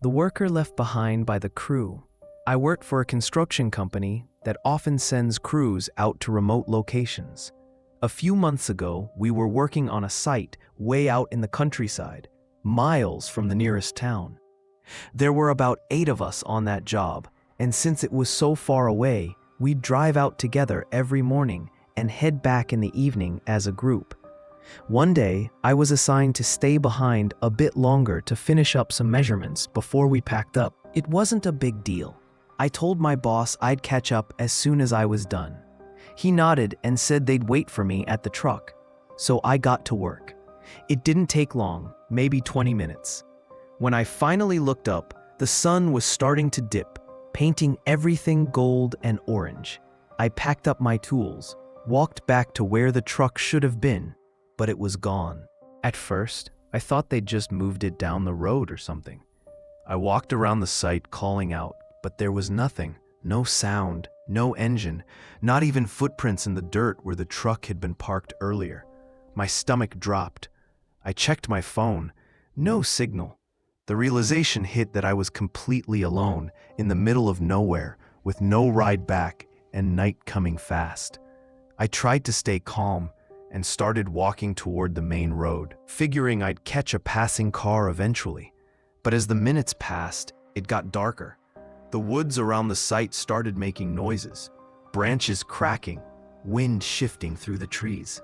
the worker left behind by the crew. I worked for a construction company that often sends crews out to remote locations. A few months ago, we were working on a site way out in the countryside, miles from the nearest town. There were about 8 of us on that job, and since it was so far away, we'd drive out together every morning and head back in the evening as a group. One day, I was assigned to stay behind a bit longer to finish up some measurements before we packed up. It wasn't a big deal. I told my boss I'd catch up as soon as I was done. He nodded and said they'd wait for me at the truck, so I got to work. It didn't take long, maybe 20 minutes. When I finally looked up, the sun was starting to dip, painting everything gold and orange. I packed up my tools, walked back to where the truck should have been, but it was gone. At first, I thought they'd just moved it down the road or something. I walked around the site calling out, but there was nothing, no sound, no engine, not even footprints in the dirt where the truck had been parked earlier. My stomach dropped. I checked my phone. No signal. The realization hit that I was completely alone, in the middle of nowhere, with no ride back and night coming fast. I tried to stay calm and started walking toward the main road, figuring I'd catch a passing car eventually. But as the minutes passed, it got darker. The woods around the site started making noises, branches cracking, wind shifting through the trees.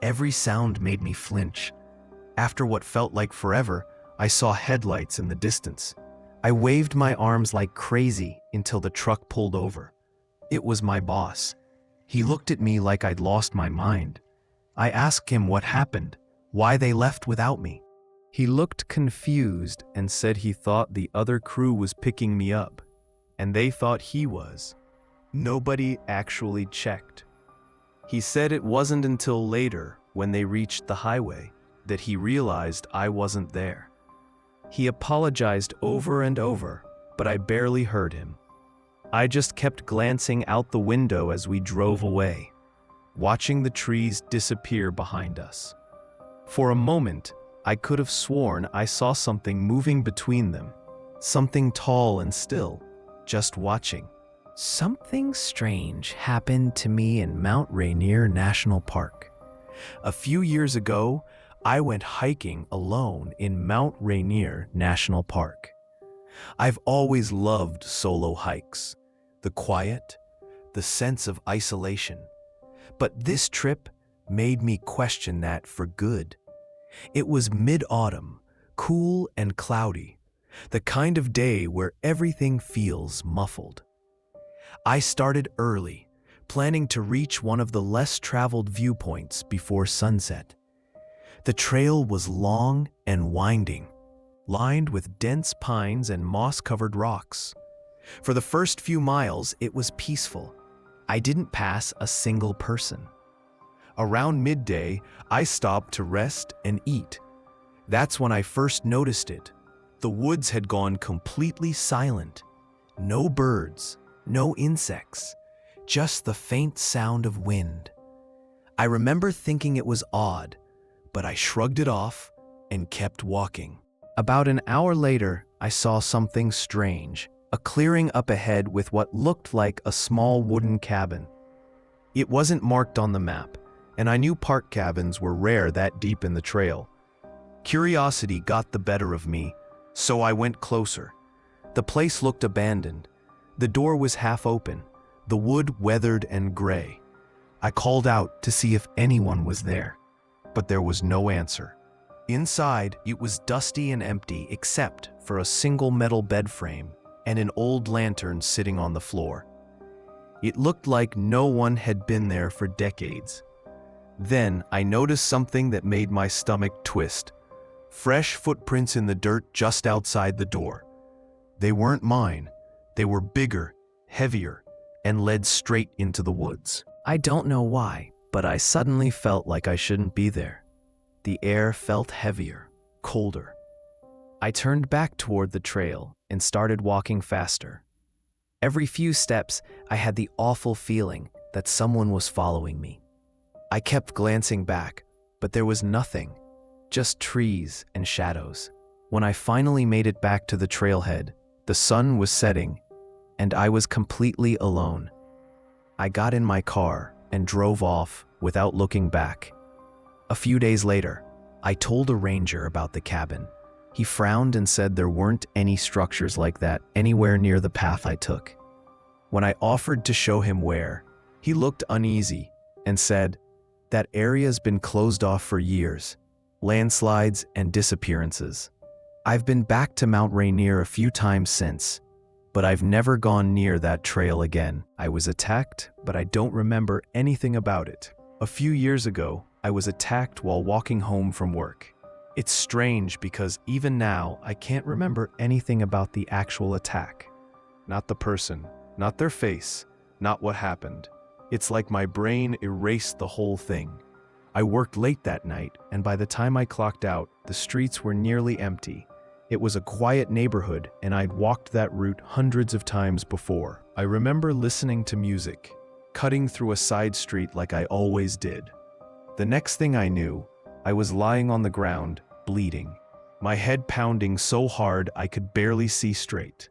Every sound made me flinch. After what felt like forever, I saw headlights in the distance. I waved my arms like crazy until the truck pulled over. It was my boss. He looked at me like I'd lost my mind. I asked him what happened, why they left without me. He looked confused and said he thought the other crew was picking me up, and they thought he was. Nobody actually checked. He said it wasn't until later, when they reached the highway, that he realized I wasn't there. He apologized over and over, but I barely heard him. I just kept glancing out the window as we drove away, watching the trees disappear behind us. For a moment, I could have sworn I saw something moving between them, something tall and still, just watching. Something strange happened to me in Mount Rainier National Park. A few years ago, I went hiking alone in Mount Rainier National Park. I've always loved solo hikes, the quiet, the sense of isolation. But this trip made me question that for good. It was mid-autumn, cool and cloudy, the kind of day where everything feels muffled. I started early, planning to reach one of the less-traveled viewpoints before sunset. The trail was long and winding, lined with dense pines and moss-covered rocks. For the first few miles, it was peaceful. I didn't pass a single person. Around midday, I stopped to rest and eat. That's when I first noticed it. The woods had gone completely silent. No birds, no insects, just the faint sound of wind. I remember thinking it was odd, but I shrugged it off and kept walking. About an hour later, I saw something strange, a clearing up ahead with what looked like a small wooden cabin. It wasn't marked on the map, and I knew park cabins were rare that deep in the trail. Curiosity got the better of me, so I went closer. The place looked abandoned. The door was half open, the wood weathered and gray. I called out to see if anyone was there, but there was no answer. Inside, it was dusty and empty except for a single metal bed frame and an old lantern sitting on the floor. It looked like no one had been there for decades. Then I noticed something that made my stomach twist. Fresh footprints in the dirt just outside the door. They weren't mine. They were bigger, heavier, and led straight into the woods. I don't know why, but I suddenly felt like I shouldn't be there. The air felt heavier, colder. I turned back toward the trail and started walking faster. Every few steps, I had the awful feeling that someone was following me. I kept glancing back, but there was nothing, just trees and shadows. When I finally made it back to the trailhead, the sun was setting, and I was completely alone. I got in my car and drove off without looking back. A few days later, I told a ranger about the cabin. He frowned and said there weren't any structures like that anywhere near the path I took. When I offered to show him where, he looked uneasy and said, "That area's been closed off for years. Landslides and disappearances. I've been back to Mount Rainier a few times since, but I've never gone near that trail again. I was attacked, but I don't remember anything about it. A few years ago, I was attacked while walking home from work. It's strange because even now, I can't remember anything about the actual attack. Not the person, not their face, not what happened. It's like my brain erased the whole thing. I worked late that night, and by the time I clocked out, the streets were nearly empty. It was a quiet neighborhood, and I'd walked that route hundreds of times before. I remember listening to music, cutting through a side street like I always did. The next thing I knew, I was lying on the ground, bleeding, my head pounding so hard I could barely see straight.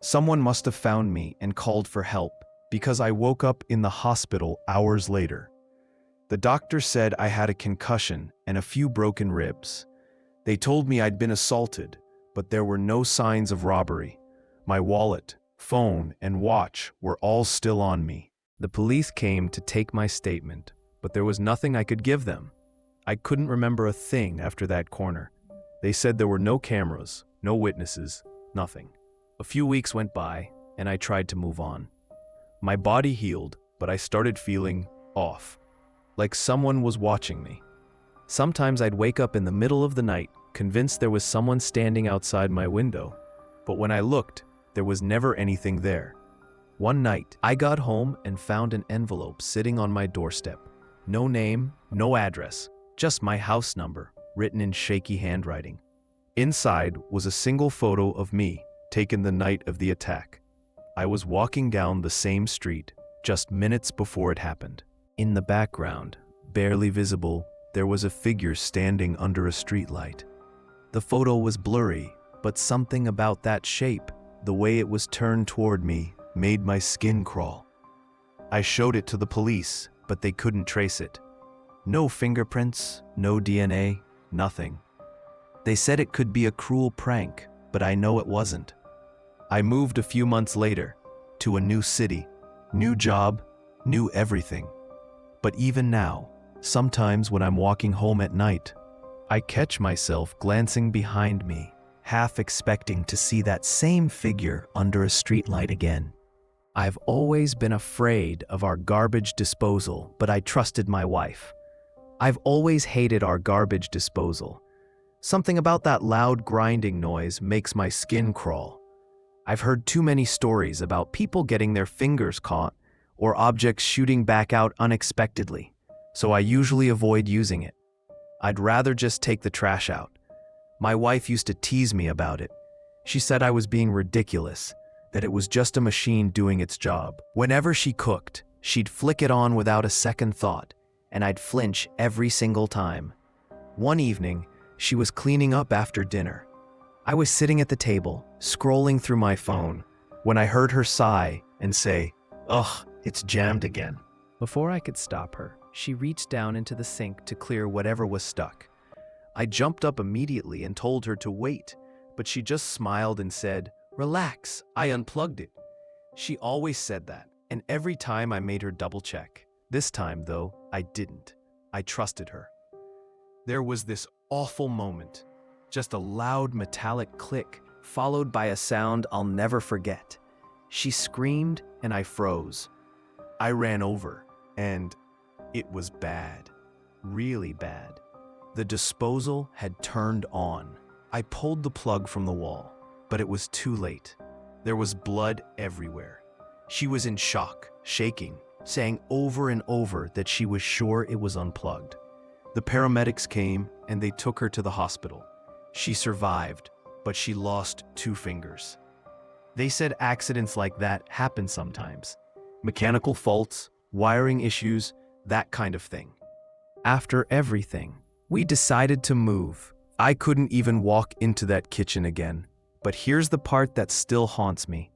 Someone must have found me and called for help, because I woke up in the hospital hours later. The doctor said I had a concussion and a few broken ribs. They told me I'd been assaulted, but there were no signs of robbery. My wallet, phone, and watch were all still on me. The police came to take my statement, but there was nothing I could give them. I couldn't remember a thing after that corner. They said there were no cameras, no witnesses, nothing. A few weeks went by, and I tried to move on. My body healed, but I started feeling off, like someone was watching me. Sometimes I'd wake up in the middle of the night, convinced there was someone standing outside my window, but when I looked, there was never anything there. One night, I got home and found an envelope sitting on my doorstep. No name, no address, just my house number, written in shaky handwriting. Inside was a single photo of me, taken the night of the attack. I was walking down the same street, just minutes before it happened. In the background, barely visible, there was a figure standing under a streetlight. The photo was blurry, but something about that shape, the way it was turned toward me, made my skin crawl. I showed it to the police, but they couldn't trace it. No fingerprints, no DNA, nothing. They said it could be a cruel prank, but I know it wasn't. I moved a few months later, to a new city, new job, new everything. But even now, sometimes when I'm walking home at night, I catch myself glancing behind me, half expecting to see that same figure under a streetlight again. I've always been afraid of our garbage disposal, but I trusted my wife. I've always hated our garbage disposal. Something about that loud grinding noise makes my skin crawl. I've heard too many stories about people getting their fingers caught or objects shooting back out unexpectedly, so I usually avoid using it. I'd rather just take the trash out. My wife used to tease me about it. She said I was being ridiculous, that it was just a machine doing its job. Whenever she cooked, she'd flick it on without a second thought, and I'd flinch every single time. One evening, she was cleaning up after dinner. I was sitting at the table, scrolling through my phone, when I heard her sigh and say, "Ugh, it's jammed again." Before I could stop her, she reached down into the sink to clear whatever was stuck. I jumped up immediately and told her to wait, but she just smiled and said, "Relax, I unplugged it." She always said that, and every time I made her double check. This time, though, I didn't. I trusted her. There was this awful moment, just a loud metallic click, followed by a sound I'll never forget. She screamed and I froze. I ran over, and it was bad, really bad. The disposal had turned on. I pulled the plug from the wall, but it was too late. There was blood everywhere. She was in shock, shaking, saying over and over that she was sure it was unplugged. The paramedics came and they took her to the hospital. She survived, but she lost 2 fingers. They said accidents like that happen sometimes. Mechanical faults, wiring issues, that kind of thing. After everything, we decided to move, I couldn't even walk into that kitchen again. But here's the part that still haunts me.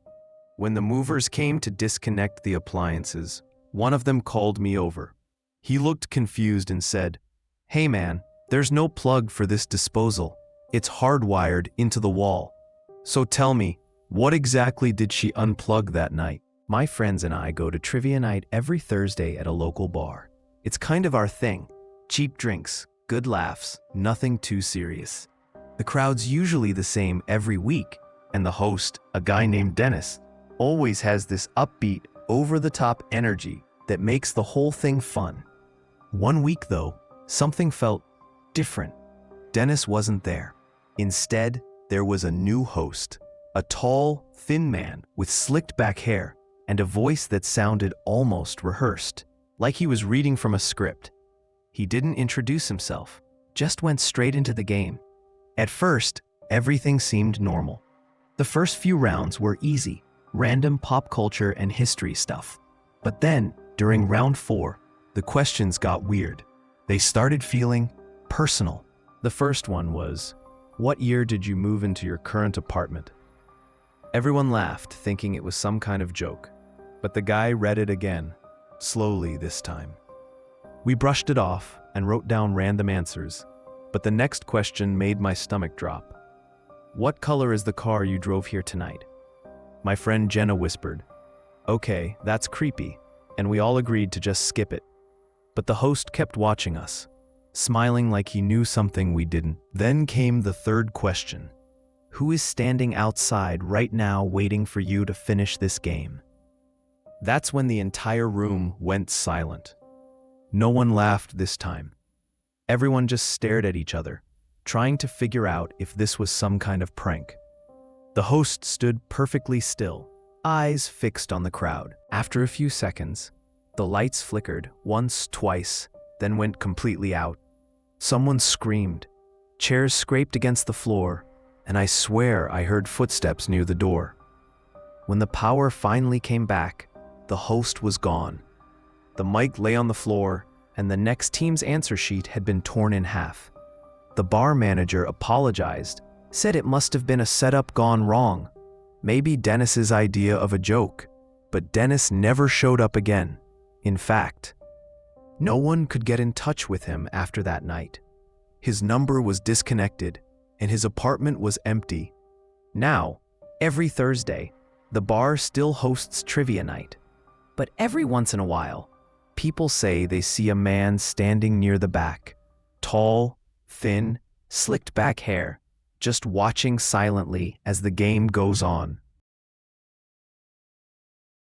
When the movers came to disconnect the appliances, one of them called me over. He looked confused and said, "Hey man, there's no plug for this disposal. It's hardwired into the wall. So tell me, what exactly did she unplug that night?" My friends and I go to trivia night every Thursday at a local bar. It's kind of our thing. Cheap drinks, good laughs, nothing too serious. The crowd's usually the same every week, and the host, a guy named Dennis, always has this upbeat, over-the-top energy that makes the whole thing fun. One week, though, something felt different. Dennis wasn't there. Instead, there was a new host, a tall, thin man with slicked back hair and a voice that sounded almost rehearsed, like he was reading from a script. He didn't introduce himself, just went straight into the game. At first, everything seemed normal. The first few rounds were easy, random pop culture and history stuff. But then, during round 4, the questions got weird. They started feeling personal. The first one was, "What year did you move into your current apartment?" Everyone laughed, thinking it was some kind of joke. But the guy read it again, slowly this time. We brushed it off and wrote down random answers, but the next question made my stomach drop. "What color is the car you drove here tonight?" My friend Jenna whispered, "Okay, that's creepy," and we all agreed to just skip it. But the host kept watching us, smiling like he knew something we didn't. Then came the third question. "Who is standing outside right now waiting for you to finish this game?" That's when the entire room went silent. No one laughed this time. Everyone just stared at each other, trying to figure out if this was some kind of prank. The host stood perfectly still, eyes fixed on the crowd. After a few seconds, the lights flickered once, twice, then went completely out. Someone screamed. Chairs scraped against the floor, and I swear I heard footsteps near the door. When the power finally came back, the host was gone. The mic lay on the floor, and the next team's answer sheet had been torn in half. The bar manager apologized, said it must have been a setup gone wrong. Maybe Dennis's idea of a joke, but Dennis never showed up again. In fact, no one could get in touch with him after that night. His number was disconnected, and his apartment was empty. Now, every Thursday, the bar still hosts trivia night. But every once in a while, people say they see a man standing near the back, tall, thin, slicked back hair, just watching silently as the game goes on.